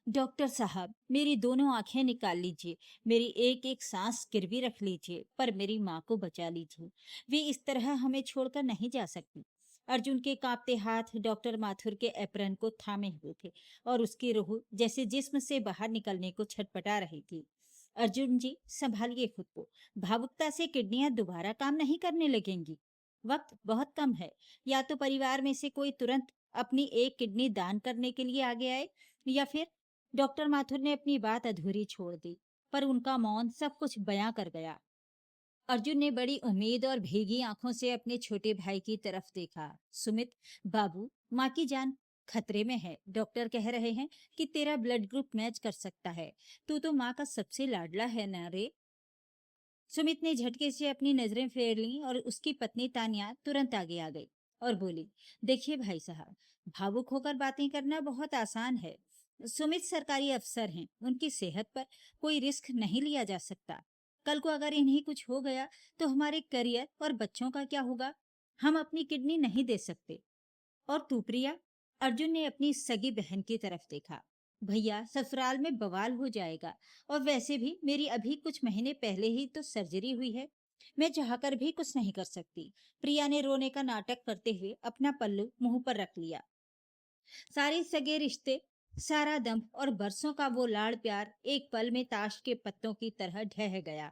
Doctor साहब, मेरी दोनों आंखें निकाल लीजिए, मेरी एक एक सांस गिरवी रख लीजिए, पर मेरी माँ को बचा लीजिए। वे इस तरह हमें छोड़कर नहीं जा सकती। अर्जुन के कांपते हाथ डॉक्टर माथुर के एप्रन को थामे हुए थे और उसकी रूह जैसे जिस्म से बाहर निकलने को छटपटा रही थी। अर्जुन जी, संभालिए खुद को। भावुकता से किडनियां दोबारा काम नहीं करने लगेंगी। वक्त बहुत कम है। या तो परिवार में से कोई तुरंत अपनी एक किडनी दान करने के लिए आगे आए, या फिर डॉक्टर माथुर ने अपनी बात अधूरी छोड़ दी, पर उनका मौन सब कुछ बयां कर गया। अर्जुन ने बड़ी उम्मीद और भीगी आंखों से अपने छोटे भाई की तरफ देखा। सुमित, बाबू, माँ की जान खतरे में है। डॉक्टर कह रहे हैं कि तेरा ब्लड ग्रुप मैच कर सकता है। तू तो माँ का सबसे लाडला है ना रे। सुमित ने झटके से अपनी नजरें फेर लीं और उसकी पत्नी तानिया तुरंत आगे आ गई और बोली, देखिए भाई साहब, भावुक होकर बातें करना बहुत आसान है। सुमित सरकारी अफसर हैं, उनकी सेहत पर कोई रिस्क नहीं लिया जा सकता। कल को अगर इन्हें कुछ हो गया तो हमारे करियर और बच्चों का क्या होगा? हम अपनी किडनी नहीं दे सकते। और तू प्रिया? अर्जुन ने अपनी सगी बहन की तरफ देखा। भैया, ससुराल में बवाल हो जाएगा। और वैसे भी मेरी अभी कुछ महीने पहले ही तो सर्जरी हुई है। मैं चाहकर भी कुछ नहीं कर सकती। प्रिया ने रोने का नाटक करते हुए अपना पल्लू मुंह पर रख लिया। सारे सगे रिश्ते, सारा दम और बरसों का वो लाड़ प्यार एक पल में ताश के पत्तों की तरह ढह गया।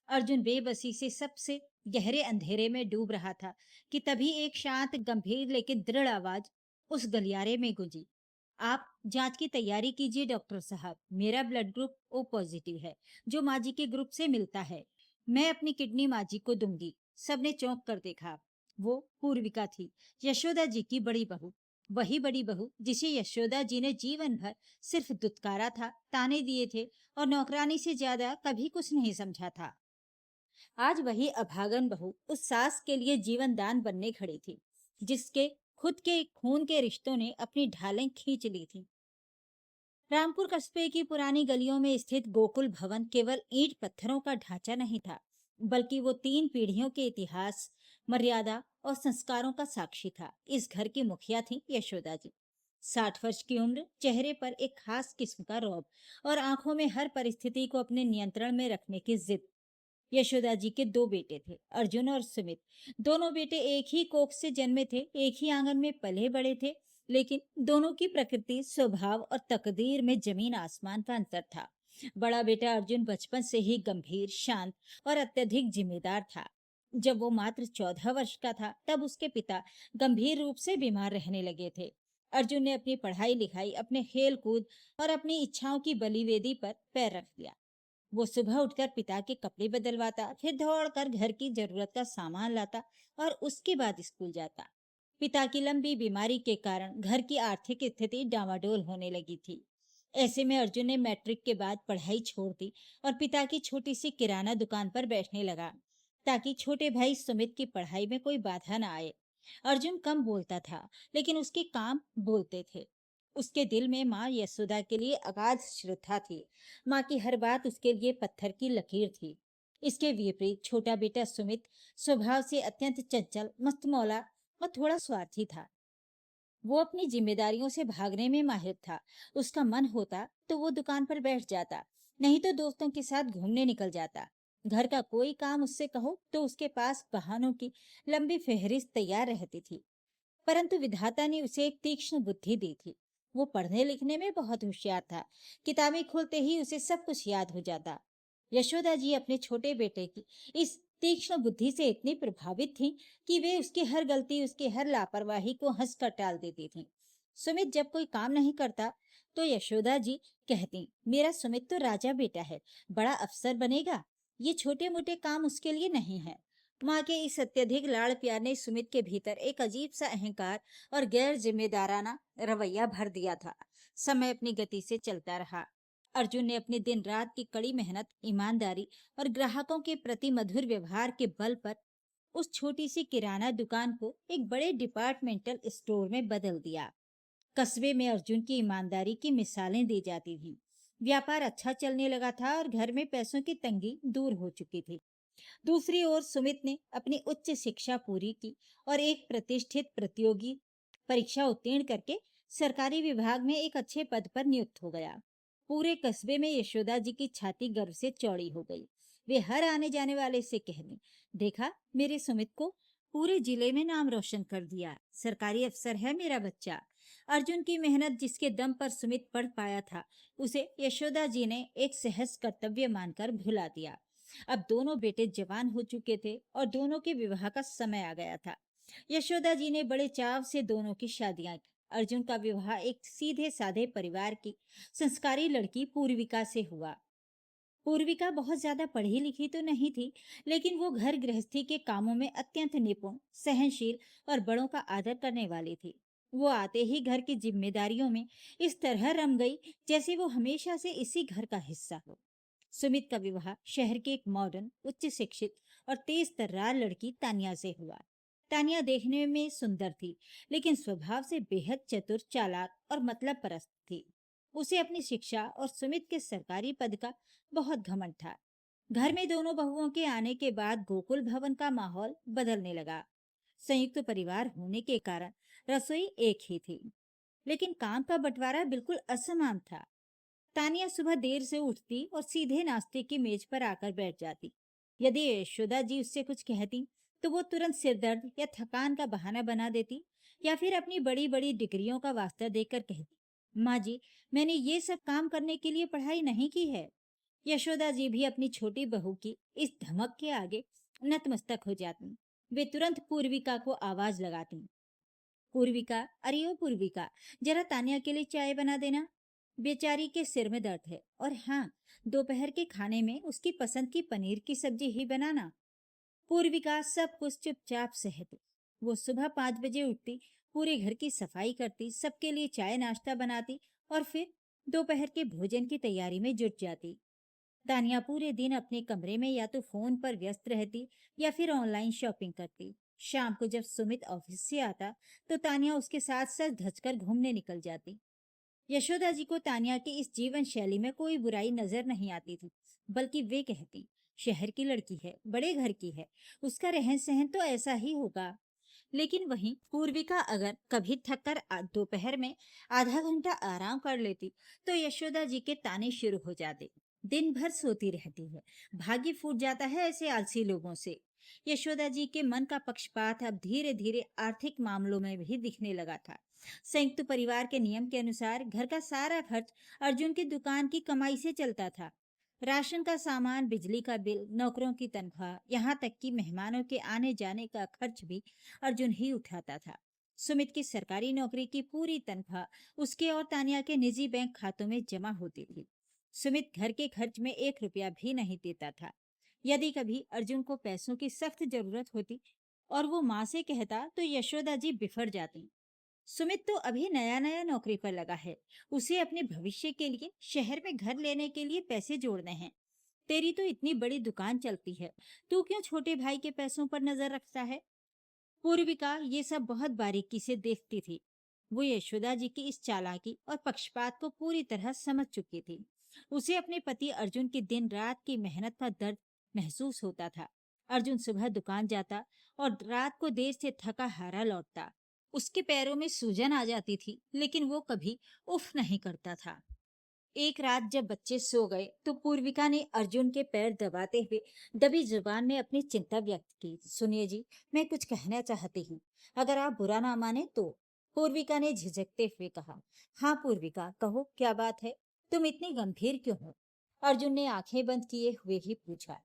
अर्जुन बेबसी से सबसे गहरे अंधेरे में डूब रहा था कि तभी एक शांत, गंभीर लेकिन दृढ़ आवाज उस गलियारे में गूंजी। आप जांच की तैयारी कीजिए डॉक्टर साहब। मेरा ब्लड ग्रुप ओ पॉजिटिव है, जो माँ जी के ग्रुप से मिलता है। मैं अपनी किडनी माँ जी को दूंगी। सबने चौंक कर देखा। वो पूर्विका थी, यशोदा जी की बड़ी बहू। वही बड़ी बहू जिसे यशोदा जी ने जीवन भर सिर्फ दुत्कारा था, ताने दिए थे और नौकरानी से ज्यादा कभी कुछ नहीं समझा था। आज वही अभागन बहू उस सास के लिए जीवन दान बनने खड़ी थी, जिसके खुद के खून के रिश्तों ने अपनी ढालें खींच ली थी। रामपुर कस्बे की पुरानी गलियों में स्थित गोकुल भवन केवल ईंट पत्थरों का ढांचा नहीं था, बल्कि वो 3 पीढ़ियों के इतिहास, मर्यादा और संस्कारों का साक्षी था। इस घर की मुखिया थी यशोदा जी। 60 वर्ष की उम्र, चेहरे पर एक खास किस्म का रौब और आंखों में हर परिस्थिति को अपने नियंत्रण में रखने की जिद। यशोदा जी के 2 बेटे थे, अर्जुन और सुमित। दोनों बेटे एक ही कोख से जन्मे थे, एक ही आंगन में पले बड़े थे, लेकिन दोनों की प्रकृति, स्वभाव और तकदीर में जमीन आसमान का अंतर था। बड़ा बेटा अर्जुन बचपन से ही गंभीर, शांत और अत्यधिक जिम्मेदार था। जब वो मात्र 14 वर्ष का था, तब उसके पिता गंभीर रूप से बीमार रहने लगे थे। अर्जुन ने अपनी पढ़ाई लिखाई, अपने खेल कूद और अपनी इच्छाओं की बलिवेदी पर पैर रख दिया। वो सुबह उठकर पिता के कपड़े बदलवाता, फिर दौड़कर घर की जरूरत का सामान लाता और उसके बाद स्कूल जाता। पिता की लंबी बीमारी के कारण घर की आर्थिक स्थिति डामाडोल होने लगी थी। ऐसे में अर्जुन ने मैट्रिक के बाद पढ़ाई छोड़ दी और पिता की छोटी सी किराना दुकान पर बैठने लगा, ताकि छोटे भाई सुमित की पढ़ाई में कोई बाधा न आए। अर्जुन कम बोलता था, लेकिन उसके काम बोलते थे। उसके दिल में माँ यशोदा के लिए अगाध श्रद्धा थी। माँ की हर बात उसके लिए पत्थर की लकीर थी। इसके विपरीत छोटा बेटा सुमित स्वभाव से अत्यंत चंचल, मस्तमौला और थोड़ा स्वार्थी था। वो अपनी जिम्मेदारियों से भागने में माहिर था। उसका मन होता तो वो दुकान पर बैठ जाता, नहीं तो दोस्तों के साथ घूमने निकल जाता। घर का कोई काम उससे कहो तो उसके पास बहानों की लंबी फहरिस्त तैयार रहती थी। परंतु विधाता ने उसे एक तीक्ष्ण बुद्धि दी थी। वो पढ़ने लिखने में बहुत होशियार था। किताबें खोलते ही उसे सब कुछ याद हो जाता। यशोदा जी अपने छोटे बेटे की इस तीक्ष्ण बुद्धि से इतनी प्रभावित थी कि वे उसकी हर गलती, उसकी हर लापरवाही को हंसकर टाल देती थी। सुमित जब कोई काम नहीं करता तो यशोदा जी कहती, मेरा सुमित तो राजा बेटा है, बड़ा अफसर बनेगा। ये छोटे मोटे काम उसके लिए नहीं है। माँ के इस अत्यधिक लाड़ प्यार ने सुमित के भीतर एक अजीब सा अहंकार और गैर जिम्मेदाराना रवैया भर दिया था। समय अपनी गति से चलता रहा। अर्जुन ने अपनी दिन रात की कड़ी मेहनत, ईमानदारी और ग्राहकों के प्रति मधुर व्यवहार के बल पर उस छोटी सी किराना दुकान को एक बड़े डिपार्टमेंटल स्टोर में बदल दिया। कस्बे में अर्जुन की ईमानदारी की मिसालें दी जाती थीं। व्यापार अच्छा चलने लगा था और घर में पैसों की तंगी दूर हो चुकी थी। दूसरी ओर सुमित ने अपनी उच्च शिक्षा पूरी की और एक प्रतिष्ठित प्रतियोगी परीक्षा उत्तीर्ण करके सरकारी विभाग में एक अच्छे पद पर नियुक्त हो गया। पूरे कस्बे में यशोदा जी की छाती गर्व से चौड़ी हो गई। वे हर आने जाने वाले से कहने, देखा मेरे सुमित को, पूरे जिले में नाम रोशन कर दिया, सरकारी अफसर है मेरा बच्चा। अर्जुन की मेहनत जिसके दम पर सुमित पढ़ पाया था, उसे यशोदा जी ने एक सहज कर्तव्य मानकर भुला दिया। अब दोनों बेटे जवान हो चुके थे और दोनों के विवाह का समय आ गया था। यशोदा जी ने बड़े चाव से दोनों की शादियां की। अर्जुन का विवाह एक सीधे साधे परिवार की संस्कारी लड़की पूर्विका से हुआ। पूर्विका बहुत ज्यादा पढ़ी लिखी तो नहीं थी, लेकिन वो घर गृहस्थी के कामों में अत्यंत निपुण, सहनशील और बड़ों का आदर करने वाली थी। वो आते ही घर की जिम्मेदारियों में इस तरह रम गई जैसे वो हमेशा से इसी घर का हिस्सा हो। सुमित का विवाह शहर की एक मॉडर्न, उच्च शिक्षित और तेज तर्रार लड़की तानिया से हुआ। तानिया देखने में सुंदर थी, लेकिन स्वभाव से बेहद चतुर, चालाक और मतलब परस्त थी। उसे अपनी शिक्षा और सुमित के सरकारी पद का बहुत घमंड था। घर में दोनों बहुओं के आने के बाद गोकुल भवन का माहौल बदलने लगा। संयुक्त परिवार होने के कारण रसोई एक ही थी, लेकिन काम का बंटवारा बिल्कुल असमान था। तानिया सुबह देर से उठती और सीधे नाश्ते की मेज पर आकर बैठ जाती। यदि यशोदा जी उससे कुछ कहती, तो वो तुरंत सिरदर्द या थकान का बहाना बना देती, या फिर अपनी बड़ी बड़ी डिग्रियों का वास्ता देकर कहती, माँ जी, मैंने ये सब काम करने के लिए पढ़ाई नहीं की है। यशोदा जी भी अपनी छोटी बहू की इस धमक के आगे नतमस्तक हो जाती। वे तुरंत पूर्विका को आवाज लगाती, पूर्विका, अरे ओ पूर्विका, जरा तानिया के लिए चाय बना देना, बेचारी के सिर में दर्द है। और हाँ, दोपहर के खाने में उसकी पसंद की पनीर की सब्जी ही बनाना। पूर्विका सब कुछ चुपचाप सहती। वो सुबह 5 बजे उठती, पूरे घर की सफाई करती, सबके लिए चाय नाश्ता बनाती और फिर दोपहर के भोजन की तैयारी में जुट जाती। तानिया पूरे दिन अपने कमरे में या तो फोन पर व्यस्त रहती या फिर ऑनलाइन शॉपिंग करती। शाम को जब सुमित ऑफिस से आता, तो तानिया उसके साथ साथ धजकर घूमने निकल जाती। यशोदा जी को तानिया की इस जीवन शैली में कोई बुराई नजर नहीं आती थी, बल्कि वे कहती, शहर की लड़की है, बड़े घर की है, उसका रहन सहन तो ऐसा ही होगा। लेकिन वहीं पूर्विका अगर कभी थक कर दोपहर में आधा घंटा आराम कर लेती, तो यशोदा जी के ताने शुरू हो जाते, दिन भर सोती रहती है, भाग्य फूट जाता है ऐसे आलसी लोगों से। यशोदा जी के मन का पक्षपात अब धीरे धीरे आर्थिक मामलों में भी दिखने लगा था। संयुक्त परिवार के नियम के अनुसार घर का सारा खर्च अर्जुन की दुकान की कमाई से चलता था। राशन का सामान, बिजली का बिल, नौकरों की तनख्वाह, यहाँ तक कि मेहमानों के आने जाने का खर्च भी अर्जुन ही उठाता था। सुमित की सरकारी नौकरी की पूरी तनख्वाह उसके और तानिया के निजी बैंक खातों में जमा होती थी। सुमित घर के खर्च में 1 रुपया भी नहीं देता था। यदि कभी अर्जुन को पैसों की सख्त जरूरत होती और वो माँ से कहता, तो यशोदा जी बिफर जाती। सुमित तो अभी नया नया नौकरी पर लगा है, उसे अपने भविष्य के लिए शहर में घर लेने के लिए पैसे जोड़ने हैं। तेरी तो इतनी बड़ी दुकान चलती है, तू क्यों छोटे भाई के पैसों पर नजर रखता है। पूर्विका ये सब बहुत बारीकी से देखती थी। वो यशोदा जी की इस चालाकी और पक्षपात को पूरी तरह समझ चुकी थी। उसे अपने पति अर्जुन की दिन रात की मेहनत का दर्द महसूस होता था। अर्जुन सुबह दुकान जाता और रात को देर से थका हारा लौटता। उसके पैरों में सूजन आ जाती थी, लेकिन वो कभी उफ नहीं करता था। एक रात जब बच्चे सो गए, तो पूर्विका ने अर्जुन के पैर दबाते हुए दबी जुबान में अपनी चिंता व्यक्त की। सुनिए जी, मैं कुछ कहना चाहती हूँ, अगर आप बुरा ना माने तो। पूर्विका ने झिझकते हुए कहा। हाँ पूर्विका, कहो क्या बात है, तुम इतनी गंभीर क्यों हो। अर्जुन ने आंखें बंद किए हुए ही पूछा।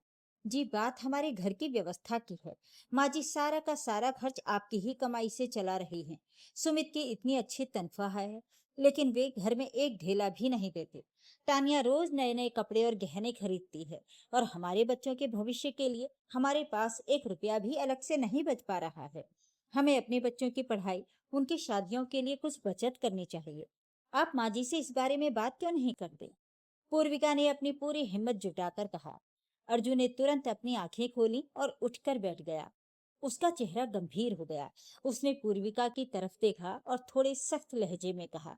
जी, बात हमारे घर की व्यवस्था की है। माँ जी, सारा का सारा खर्च आपकी ही कमाई से चला रही हैं। सुमित की इतनी अच्छी तनख्वाह है, लेकिन वे घर में एक ढेला भी नहीं देते। तानिया रोज नए नए कपड़े और गहने खरीदती है, और हमारे बच्चों के भविष्य के लिए हमारे पास 1 रुपया भी अलग से नहीं बच पा रहा है। हमें अपने बच्चों की पढ़ाई, उनकी शादियों के लिए कुछ बचत करनी चाहिए। आप माँ जी से इस बारे में बात क्यों नहीं करते। पूर्विका ने अपनी पूरी हिम्मत जुटाकर कहा। अर्जुन ने तुरंत अपनी आंखें खोली और उठकर बैठ गया। उसका चेहरा गंभीर हो गया। उसने पूर्विका की तरफ देखा और थोड़े सख्त लहजे में कहा,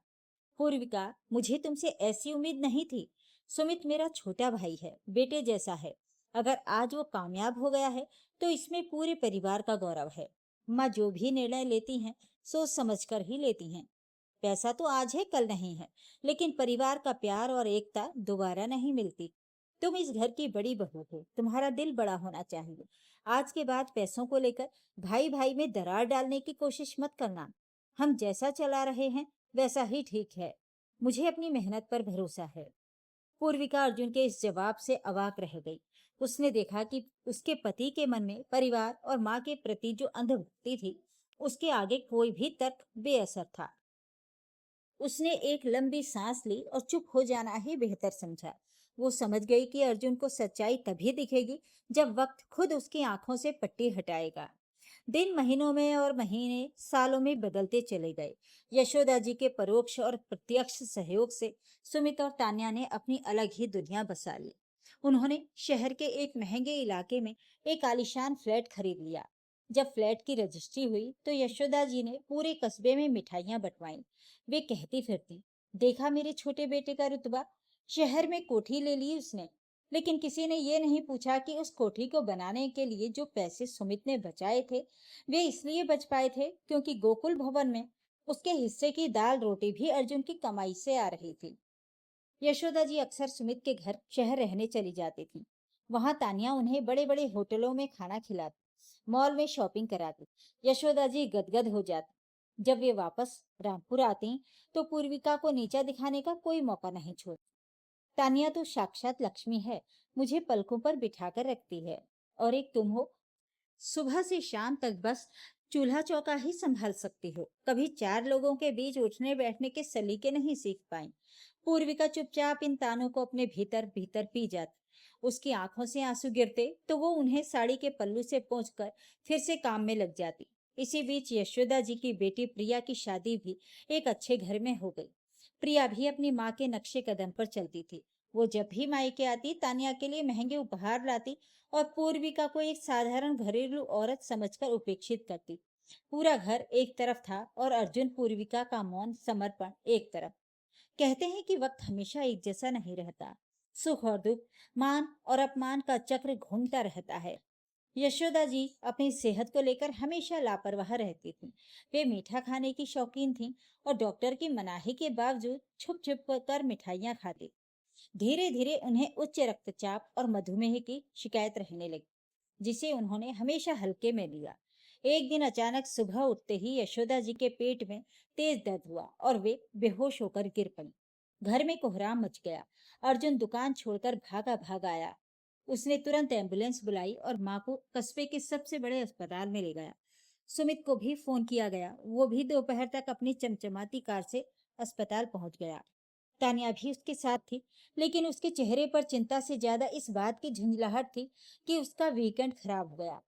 पूर्विका, मुझे तुमसे ऐसी उम्मीद नहीं थी। सुमित मेरा छोटा भाई है, बेटे जैसा है। अगर आज वो कामयाब हो गया है, तो इसमें पूरे परिवार का गौरव है। माँ जो भी निर्णय लेती हैं, सोच समझकर ही लेती हैं। पैसा तो आज है कल नहीं है, लेकिन परिवार का प्यार और एकता दोबारा नहीं मिलती। तुम इस घर की बड़ी बहू हो, तुम्हारा दिल बड़ा होना चाहिए। आज के बाद पैसों को लेकर भाई भाई में दरार डालने की कोशिश मत करना। हम जैसा चला रहे हैं वैसा ही ठीक है। मुझे अपनी मेहनत पर भरोसा है। पूर्विका अर्जुन के इस जवाब से अवाक रह गई। उसने देखा कि उसके पति के मन में परिवार और माँ के प्रति जो अंधभक्ति थी, उसके आगे कोई भी तर्क बेअसर था। उसने एक लंबी सांस ली और चुप हो जाना ही बेहतर समझा। वो समझ गई कि अर्जुन को सच्चाई तभी दिखेगी जब वक्त खुद उसकी आंखों से पट्टी हटाएगा। दिन महीनों में और महीने सालों में बदलते चले गए। यशोदा जी के परोक्ष और प्रत्यक्ष सहयोग से सुमित और तान्या ने अपनी अलग ही दुनिया बसा ली। उन्होंने शहर के एक महंगे इलाके में एक आलीशान फ्लैट खरीद लिया। जब फ्लैट की रजिस्ट्री हुई तो यशोदा जी ने पूरे कस्बे में मिठाइयां बंटवाई। वे कहती फिरती, देखा मेरे छोटे बेटे का रुतबा, शहर में कोठी ले ली उसने। लेकिन किसी ने ये नहीं पूछा कि उस कोठी को बनाने के लिए जो पैसे सुमित ने बचाए थे, वे इसलिए बच पाए थे क्योंकि गोकुल भवन में उसके हिस्से की दाल रोटी भी अर्जुन की कमाई से आ रही थी। यशोदा जी अक्सर सुमित के घर शहर रहने चली जाती थी। वहां तानिया उन्हें बड़े बड़े होटलों में खाना खिलाती, मॉल में शॉपिंग कराती। यशोदा जी गदगद हो जाती। जब वे वापस रामपुर आती तो पूर्विका को नीचा दिखाने का कोई मौका नहीं छोड़ती। तानिया तो साक्षात लक्ष्मी है, मुझे पलकों पर बिठाकर रखती है। और एक तुम हो, सुबह से शाम तक बस चूल्हा चौका ही संभाल सकती हो, कभी चार लोगों के बीच उठने बैठने के सलीके नहीं सीख पाई। पूर्विका चुपचाप इन तानों को अपने भीतर भीतर पी जाती। उसकी आंखों से आंसू गिरते तो वो उन्हें साड़ी के पल्लू से पोंछकर फिर से काम में लग जाती। इसी बीच यशोदा जी की बेटी प्रिया की शादी भी एक अच्छे घर में हो गई। प्रिया भी अपनी माँ के नक्शे कदम पर चलती थी। वो जब भी मायके आती तानिया के लिए महंगे उपहार लाती और पूर्विका को एक साधारण घरेलू औरत समझकर उपेक्षित करती। पूरा घर एक तरफ था और अर्जुन पूर्विका का मौन समर्पण एक तरफ। कहते हैं कि वक्त हमेशा एक जैसा नहीं रहता। सुख और दुख, मान और अपमान का चक्र घूमता रहता है। यशोदा जी अपनी सेहत को लेकर हमेशा लापरवाह रहती थी। वे मीठा खाने की शौकीन थीं और डॉक्टर की मनाही के बावजूद छुप छुप कर मिठाइयाँ खाती। धीरे धीरे उन्हें उच्च रक्तचाप और मधुमेह की शिकायत रहने लगी, जिसे उन्होंने हमेशा हल्के में लिया। एक दिन अचानक सुबह उठते ही यशोदा जी के पेट में तेज दर्द हुआ और वे बेहोश होकर गिर पड़ी। घर में कोहराम मच गया। अर्जुन दुकान छोड़कर भागा भाग आया। उसने तुरंत एम्बुलेंस बुलाई और माँ को कस्बे के सबसे बड़े अस्पताल में ले गया। सुमित को भी फोन किया गया, वो भी दोपहर तक अपनी चमचमाती कार से अस्पताल पहुंच गया। तानिया भी उसके साथ थी, लेकिन उसके चेहरे पर चिंता से ज्यादा इस बात की झुंझलाहट थी कि उसका वीकेंड खराब हो गया।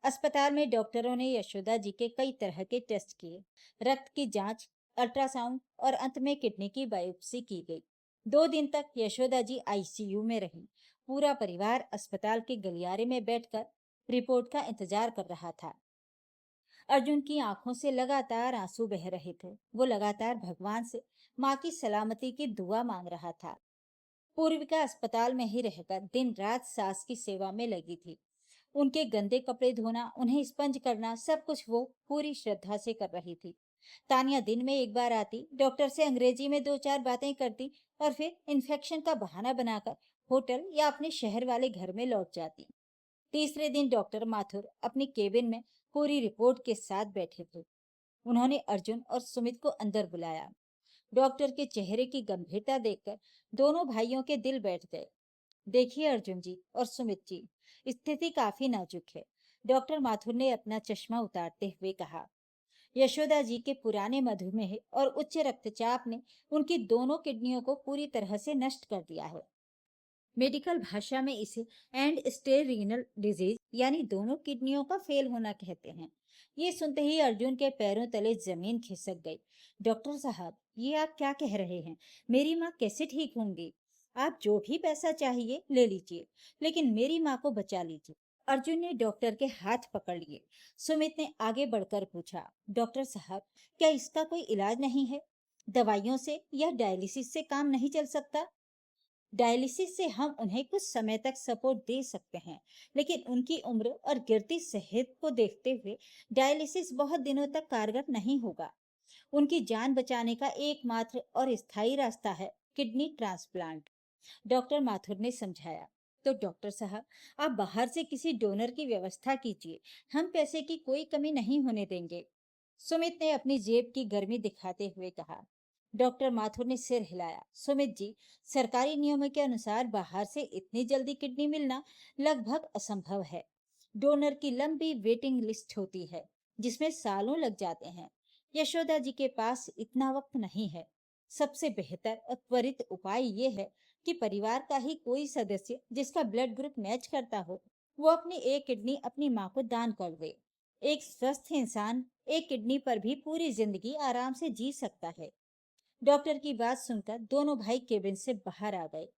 अस्पताल में डॉक्टरों ने यशोदा जी के कई तरह के टेस्ट किए, रक्त की जांच, अल्ट्रासाउंड और अंत में किडनी की बायोप्सी की गई। 2 दिन तक यशोदा जी आईसीयू में रही। पूरा परिवार अस्पताल के गलियारे में बैठकर रिपोर्ट का इंतजार कर रहा था। अर्जुन की आंखों से लगातार आंसू बह रहे थे। वो लगातार भगवान से माँ की सलामती की दुआ मांग रहा था। पूर्विका अस्पताल में ही रहकर दिन रात सास की सेवा में लगी थी। उनके गंदे कपड़े धोना, उन्हें स्पंज करना, सब कुछ वो पूरी श्रद्धा से कर रही थी। तानिया दिन में एक बार आती, डॉक्टर से अंग्रेजी में 2-4 बातें करती और फिर इन्फेक्शन का बहाना बनाकर होटल या अपने शहर वाले घर में लौट जाती। तीसरे दिन डॉक्टर माथुर अपनी केबिन में पूरी रिपोर्ट के साथ बैठे थे। उन्होंने अर्जुन और सुमित को अंदर बुलाया। डॉक्टर के चेहरे की गंभीरता देखकर दोनों भाइयों के दिल बैठ गए। देखिए अर्जुन जी और सुमित जी, स्थिति काफी नाजुक है। डॉक्टर माथुर ने अपना चश्मा उतारते हुए कहा। यशोदा जी के पुराने मधुमेह और उच्च रक्तचाप ने उनकी दोनों किडनियों को पूरी तरह से नष्ट कर दिया है। मेडिकल भाषा में इसे एंड स्टेज रीनल डिजीज यानी दोनों किडनियों का फेल होना कहते हैं। ये सुनते ही अर्जुन के पैरों तले जमीन खिसक गई। डॉक्टर साहब, ये आप क्या कह रहे हैं? मेरी माँ कैसे ठीक होंगी? आप जो भी पैसा चाहिए ले लीजिए, लेकिन मेरी माँ को बचा लीजिए। अर्जुन ने डॉक्टर के हाथ पकड़ लिए। सुमित ने आगे बढ़कर पूछा, डॉक्टर साहब, क्या इसका कोई इलाज नहीं है? दवाइयों से या डायलिसिस से काम नहीं चल सकता? डायलिसिस से हम उन्हें कुछ समय तक सपोर्ट दे सकते हैं, लेकिन उनकी उम्र और गिरती सेहत को देखते हुए डायलिसिस बहुत दिनों तक कारगर नहीं होगा। उनकी जान बचाने का एकमात्र और स्थायी रास्ता है किडनी ट्रांसप्लांट, डॉक्टर माथुर ने समझाया। तो डॉक्टर साहब, आप बाहर से किसी डोनर की व्यवस्था कीजिए, हम पैसे की कोई कमी नहीं होने देंगे, सुमित ने अपनी जेब की गर्मी दिखाते हुए कहा। डॉक्टर माथुर ने सिर हिलाया। सुमित जी, सरकारी नियमों के अनुसार बाहर से इतनी जल्दी किडनी मिलना लगभग असंभव है। डोनर की लंबी वेटिंग लिस्ट होती है, जिसमें सालों लग जाते हैं। यशोदा जी के पास इतना वक्त नहीं है। सबसे बेहतर और त्वरित उपाय ये है कि परिवार का ही कोई सदस्य जिसका ब्लड ग्रुप मैच करता हो, वो अपनी एक किडनी अपनी माँ को दान कर दे। एक स्वस्थ इंसान एक किडनी पर भी पूरी जिंदगी आराम से जी सकता है। डॉक्टर की बात सुनकर दोनों भाई केबिन से बाहर आ गए।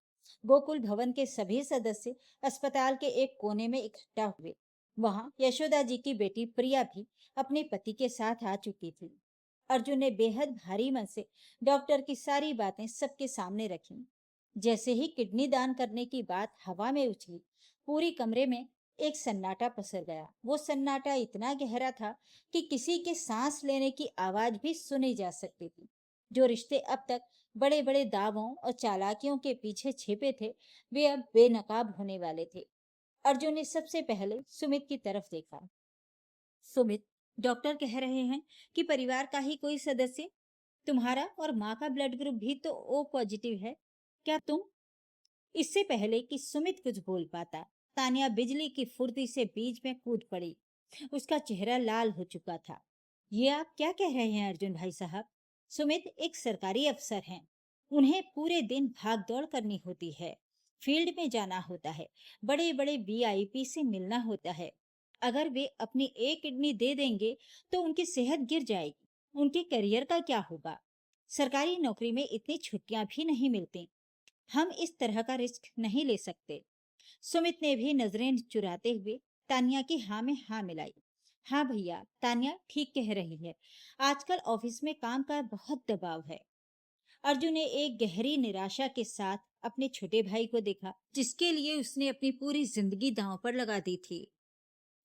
गोकुल भवन के सभी सदस्य अस्पताल के एक कोने में इकट्ठा हुए। वहां यशोदा जी की बेटी प्रिया भी अपने पति के साथ आ चुकी थी। अर्जुन ने बेहद भारी मन से डॉक्टर की सारी बातें सबके सामने रखी। जैसे ही किडनी दान करने की बात हवा में उछली, पूरी कमरे में एक सन्नाटा पसर गया। वो सन्नाटा इतना गहरा था कि किसी के सांस लेने की आवाज भी सुनी जा सकती थी। जो रिश्ते अब तक बड़े बड़े दावों और चालाकियों के पीछे छिपे थे, वे अब बेनकाब होने वाले थे। अर्जुन ने सबसे पहले सुमित की तरफ देखा। सुमित, डॉक्टर कह रहे हैं कि परिवार का ही कोई सदस्य, तुम्हारा और माँ का ब्लड ग्रुप भी तो ओ पॉजिटिव है, क्या तुम? इससे पहले कि सुमित कुछ बोल पाता, तानिया बिजली की फुर्ती से बीच में कूद पड़ी। उसका चेहरा लाल हो चुका था। ये आप क्या कह रहे हैं अर्जुन भाई साहब? सुमित एक सरकारी अफसर हैं। उन्हें पूरे दिन भाग दौड़ करनी होती है, फील्ड में जाना होता है, बड़े बड़े वीआईपी से मिलना होता है। अगर वे अपनी एक किडनी दे देंगे तो उनकी सेहत गिर जाएगी, उनके करियर का क्या होगा? सरकारी नौकरी में इतनी छुट्टियां भी नहीं मिलती। हम इस तरह का रिस्क नहीं ले सकते। सुमित ने भी नजरें चुराते हुए तानिया की हाँ में हाँ मिलाई। हाँ भैया, तानिया ठीक कह रही है। आजकल ऑफिस में काम का बहुत दबाव है। अर्जुन ने एक गहरी निराशा के साथ अपने छोटे भाई को देखा, जिसके लिए उसने अपनी पूरी जिंदगी दांव पर लगा दी थी।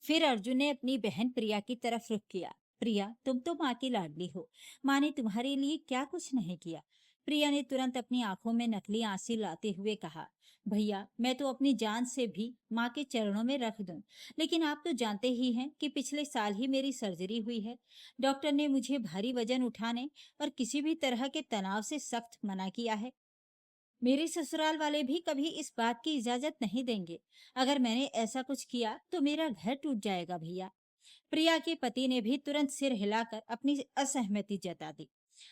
फिर अर्जुन ने अपनी बहन प्रिया की तरफ रुख किया। प्रिया, तुम तो माँ की लाडली हो। माँ ने तुम्हारे लिए क्या कुछ नहीं किया? प्रिया ने तुरंत अपनी आंखों में नकली आंसू लाते हुए कहा। भैया, मैं तो अपनी जान से भी माँ के चरणों में रख दूं, लेकिन आप तो जानते ही हैं कि पिछले साल ही मेरी सर्जरी हुई है। डॉक्टर ने मुझे भारी वजन उठाने और किसी भी तरह के तनाव से सख्त मना किया है। मेरे ससुराल वाले भी कभी इस बात की इजाजत नहीं देंगे। अगर मैंने ऐसा कुछ किया तो मेरा घर टूट जाएगा भैया। प्रिया के पति ने भी तुरंत सिर हिलाकर अपनी असहमति जता दी।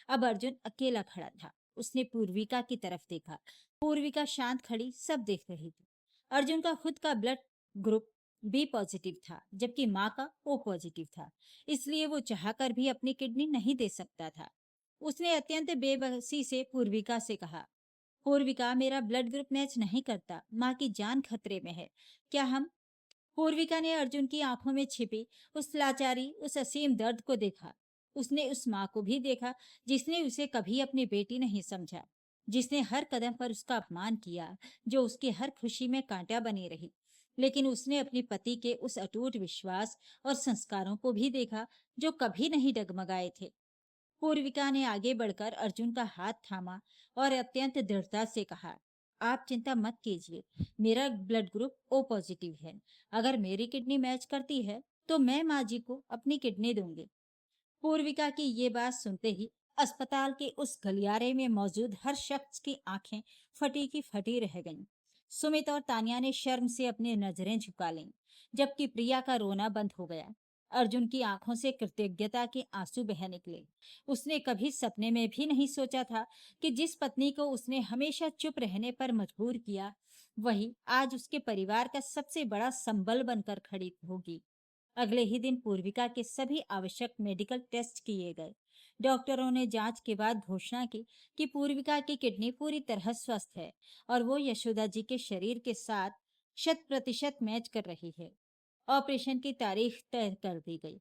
अब अर्जुन अकेला खड़ा था। उसने पूर्विका की तरफ देखा। पूर्विका शांत खड़ी सब देख रही थी। अर्जुन का खुद का ब्लड ग्रुप बी पॉजिटिव था, जबकि माँ का ओ पॉजिटिव था। इसलिए वो चाहकर भी अपनी किडनी नहीं दे सकता था। उसने अत्यंत बेबसी से पूर्विका से कहा, पूर्विका, मेरा ब्लड ग्रुप मैच नहीं करता, माँ की जान खतरे में है, क्या हम? पूर्विका ने अर्जुन की आंखों में छिपी उस लाचारी, उस असीम दर्द को देखा। उसने उस माँ को भी देखा जिसने उसे कभी अपनी बेटी नहीं समझा, जिसने हर कदम पर उसका अपमान किया, जो उसकी हर खुशी में कांटा बनी रही। लेकिन उसने अपने पति के उस अटूट विश्वास और संस्कारों को भी देखा, जो कभी नहीं डगमगाए थे। पूर्विका ने आगे बढ़कर अर्जुन का हाथ थामा और अत्यंत दृढ़ता से कहा, आप चिंता मत कीजिए, मेरा ब्लड ग्रुप ओ पॉजिटिव है। अगर मेरी किडनी मैच करती है तो मैं माँ जी को अपनी किडनी दूंगी। पूर्विका की ये बात सुनते ही अस्पताल के उस गलियारे में मौजूद हर शख्स की आंखें फटी की फटी रह गईं। सुमित और तानिया ने शर्म से अपनी नजरें झुका लीं, जबकि प्रिया का रोना बंद हो गया। अर्जुन की आंखों से कृतज्ञता के आंसू बह निकले। उसने कभी सपने में भी नहीं सोचा था कि जिस पत्नी को उसने हमेशा चुप रहने पर मजबूर किया, वही आज उसके परिवार का सबसे बड़ा संबल बनकर खड़ी होगी। अगले ही दिन पूर्विका के सभी आवश्यक मेडिकल टेस्ट किए गए। डॉक्टरों ने जांच के बाद घोषणा की कि पूर्विका की किडनी पूरी तरह स्वस्थ है और वो यशोदा जी के शरीर के साथ 100% मैच कर रही है। ऑपरेशन की तारीख तय कर दी गई।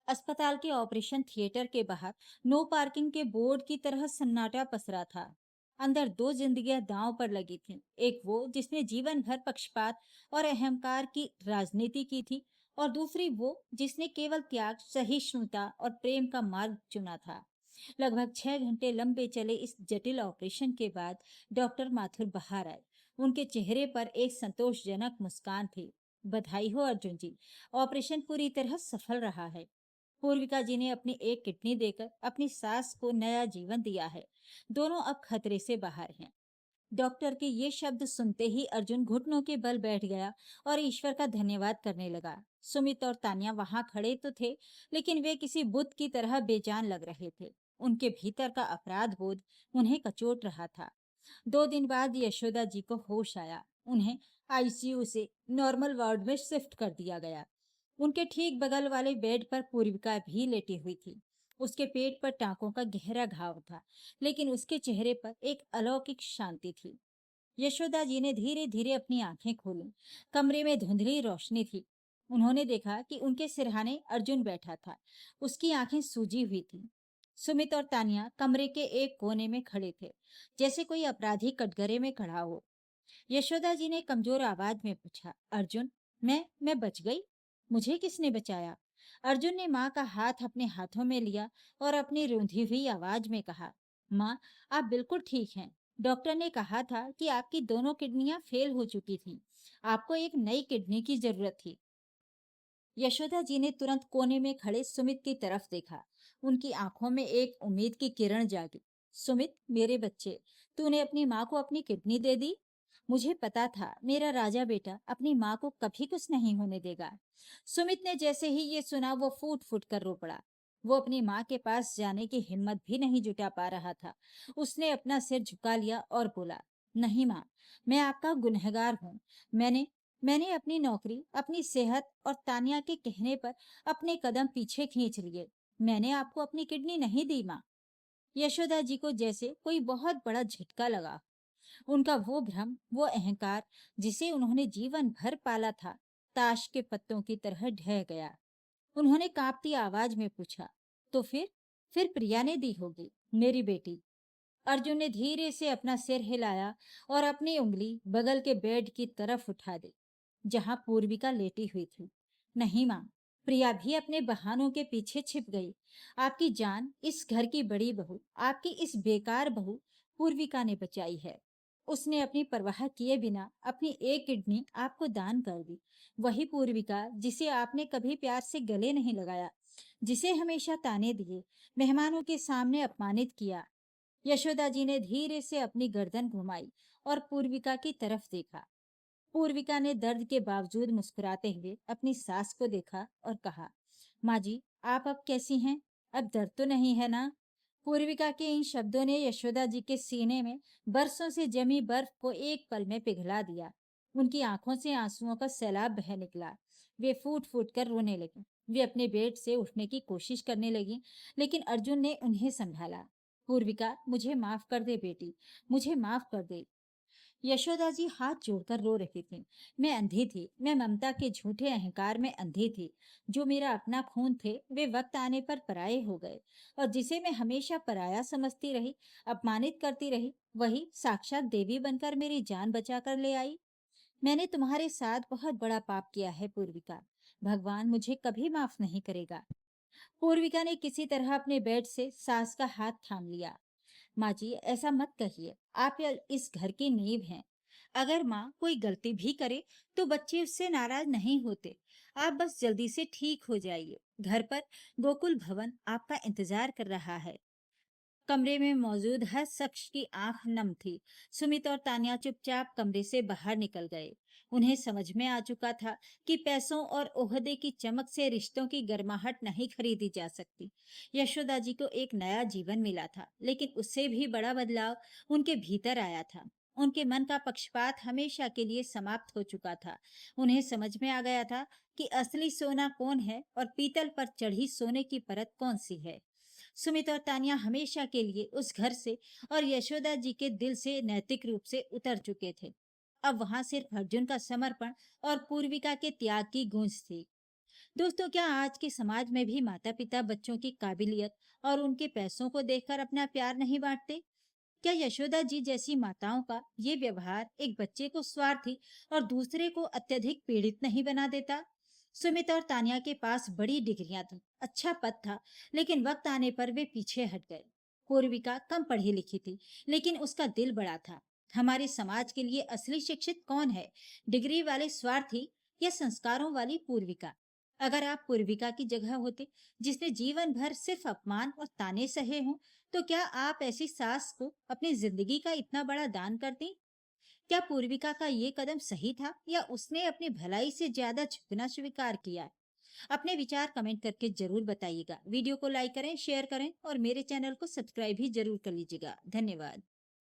अस्पताल के ऑपरेशन थिएटर के बाहर नो पार्किंग के बोर्ड की तरह सन्नाटा पसरा था। अंदर दो जिंदगियां दांव पर लगी थीं। एक वो जिसने जीवन भर पक्षपात और अहंकार की राजनीति की थी, और दूसरी वो जिसने केवल त्याग, सहिष्णुता और प्रेम का मार्ग चुना था। लगभग 6 घंटे लंबे चले इस जटिल ऑपरेशन के बाद डॉक्टर माथुर बाहर आए। उनके चेहरे पर एक संतोषजनक मुस्कान थी। बधाई हो अर्जुन जी, ऑपरेशन पूरी तरह सफल रहा है। पूर्विका जी ने अपनी एक किडनी देकर अपनी सास को नया जीवन दिया है। दोनों अब खतरे से बाहर हैं। डॉक्टर के ये शब्द सुनते ही अर्जुन घुटनों के बल बैठ गया और ईश्वर का धन्यवाद करने लगा। सुमित और तानिया वहां खड़े तो थे, लेकिन वे किसी बुत की तरह बेजान लग रहे थे। उनके भीतर का अपराध बोध उन्हें कचोट रहा था। 2 दिन बाद यशोदा जी को होश आया। उन्हें आईसीयू से नॉर्मल वार्ड में शिफ्ट कर दिया गया। उनके ठीक बगल वाले बेड पर पूर्विका भी लेटी हुई थी। उसके पेट पर टांकों का गहरा घाव था, लेकिन उसके चेहरे पर एक अलौकिक शांति थी। यशोदा जी ने धीरे धीरे अपनी आंखें खोली। कमरे में धुंधली रोशनी थी। उन्होंने देखा कि उनके सिरहाने अर्जुन बैठा था। उसकी आंखें सूजी हुई थी। सुमित और तानिया कमरे के एक कोने में खड़े थे, जैसे कोई अपराधी कटघरे में खड़ा हो। यशोदा जी ने कमजोर आवाज में पूछा, अर्जुन, मैं बच गई? मुझे किसने बचाया? अर्जुन ने माँ का हाथ अपने हाथों में लिया और अपनी रूंधी हुई आवाज में कहा, माँ, आप बिल्कुल ठीक हैं। डॉक्टर ने कहा था कि आपकी दोनों किडनियां फेल हो चुकी थीं। आपको एक नई किडनी की जरूरत थी। यशोदा जी ने तुरंत कोने में खड़े सुमित की तरफ देखा। उनकी आंखों में एक उम्मीद की किरण जागी। सुमित, मेरे बच्चे, तूने अपनी माँ को अपनी किडनी दे दी। मुझे पता था मेरा राजा बेटा अपनी माँ को कभी कुछ नहीं होने देगा। सुमित ने जैसे ही ये सुना वो फूट फूट कर रो पड़ा। वो अपनी माँ के पास जाने की हिम्मत भी नहीं जुटा पा रहा था। उसने अपना सिर झुका लिया और बोला, नहीं माँ, मैं आपका गुनहगार हूँ। मैंने मैंने अपनी नौकरी, अपनी सेहत और तानिया के कहने पर अपने कदम पीछे खींच लिए। मैंने आपको अपनी किडनी नहीं दी माँ। यशोदा जी को जैसे कोई बहुत बड़ा झटका लगा। उनका वो भ्रम, वो अहंकार, जिसे उन्होंने जीवन भर पाला था, ताश के पत्तों की तरह ढह गया। उन्होंने कांपती आवाज में पूछा, तो फिर प्रिया ने दी होगी, मेरी बेटी। अर्जुन ने धीरे से अपना सिर हिलाया और अपनी उंगली बगल के बेड की तरफ उठा दी, जहां पूर्विका लेटी हुई थी। नहीं माँ, प्रिया भी अपने बहानों के पीछे छिप गई। आपकी जान इस घर की बड़ी बहू, आपकी इस बेकार बहू पूर्विका ने बचाई है। उसने अपनी परवाह किए बिना अपनी एक किडनी आपको दान कर दी। वही पूर्विका जिसे आपने कभी प्यार से गले नहीं लगाया, जिसे हमेशा ताने दिए, मेहमानों के सामने अपमानित किया। यशोदा जी ने धीरे से अपनी गर्दन घुमाई और पूर्विका की तरफ देखा। पूर्विका ने दर्द के बावजूद मुस्कुराते हुए अपनी सास को देखा और कहा, माँ जी, आप अब कैसी हैं? अब दर्द तो नहीं है ना? पूर्विका के इन शब्दों ने यशोदा जी के सीने में बरसों से जमी बर्फ को एक पल में पिघला दिया। उनकी आंखों से आंसुओं का सैलाब बह निकला। वे फूट फूट कर रोने लगी। वे अपने बेड से उठने की कोशिश करने लगी, लेकिन अर्जुन ने उन्हें संभाला। पूर्विका, मुझे माफ कर दे बेटी, मुझे माफ कर दे। यशोदा जी हाथ जोड़कर रो रही थी। मैं अंधी थी, मैं ममता के झूठे अहंकार में अंधी थी। जो मेरा अपना खून थे, वे वक्त आने पर पराये हो गए। और जिसे मैं हमेशा पराया समझती रही, अपमानित करती रही, वही साक्षात देवी बनकर मेरी जान बचा कर ले आई। मैंने तुम्हारे साथ बहुत बड़ा पाप किया है पूर्विका। भगवान मुझे कभी माफ नहीं करेगा। पूर्विका ने किसी तरह अपने बेड से सास का हाथ थाम लिया। माँ जी, ऐसा मत कहिए। आप इस घर की नींव हैं। अगर माँ कोई गलती भी करे तो बच्चे उससे नाराज नहीं होते। आप बस जल्दी से ठीक हो जाइए। घर पर गोकुल भवन आपका इंतजार कर रहा है। कमरे में मौजूद हर शख्स की आंख नम थी। सुमित और तानिया चुपचाप कमरे से बाहर निकल गए। उन्हें समझ में आ चुका था कि पैसों और ओहदे की चमक से रिश्तों की गर्माहट नहीं खरीदी जा सकती। यशोदा जी को एक नया जीवन मिला था, लेकिन उससे भी बड़ा बदलाव उनके भीतर आया था। उनके मन का पक्षपात हमेशा के लिए समाप्त हो चुका था। उन्हें समझ में आ गया था कि असली सोना कौन है और पीतल पर चढ़ी सोने की परत कौन सी है। सुमित और तानिया हमेशा के लिए उस घर से और यशोदा जी के दिल से नैतिक रूप से उतर चुके थे। अब वहां सिर्फ अर्जुन का समर्पण और पूर्विका के त्याग की गूंज थी। दोस्तों, क्या आज के समाज में भी माता पिता बच्चों की काबिलियत और उनके पैसों को देखकर अपना प्यार नहीं बांटते? क्या यशोदा जी जैसी माताओं का ये व्यवहार एक बच्चे को स्वार्थी और दूसरे को अत्यधिक पीड़ित नहीं बना देता? सुमित और तानिया के पास बड़ी डिग्रियां थी, अच्छा पद था, लेकिन वक्त आने पर वे पीछे हट गए। पूर्विका कम पढ़ी लिखी थी, लेकिन उसका दिल बड़ा था। हमारे समाज के लिए असली शिक्षित कौन है? डिग्री वाले स्वार्थी या संस्कारों वाली पूर्विका? अगर आप पूर्विका की जगह होते, जिसने जीवन भर सिर्फ अपमान और ताने सहे हों, तो क्या आप ऐसी सास को अपनी जिंदगी का इतना बड़ा दान करती? क्या पूर्विका का ये कदम सही था या उसने अपनी भलाई से ज्यादा झुकना स्वीकार किया? अपने विचार कमेंट करके जरूर बताइएगा। वीडियो को लाइक करें, शेयर करें और मेरे चैनल को सब्सक्राइब भी जरूर कर लीजिएगा। धन्यवाद।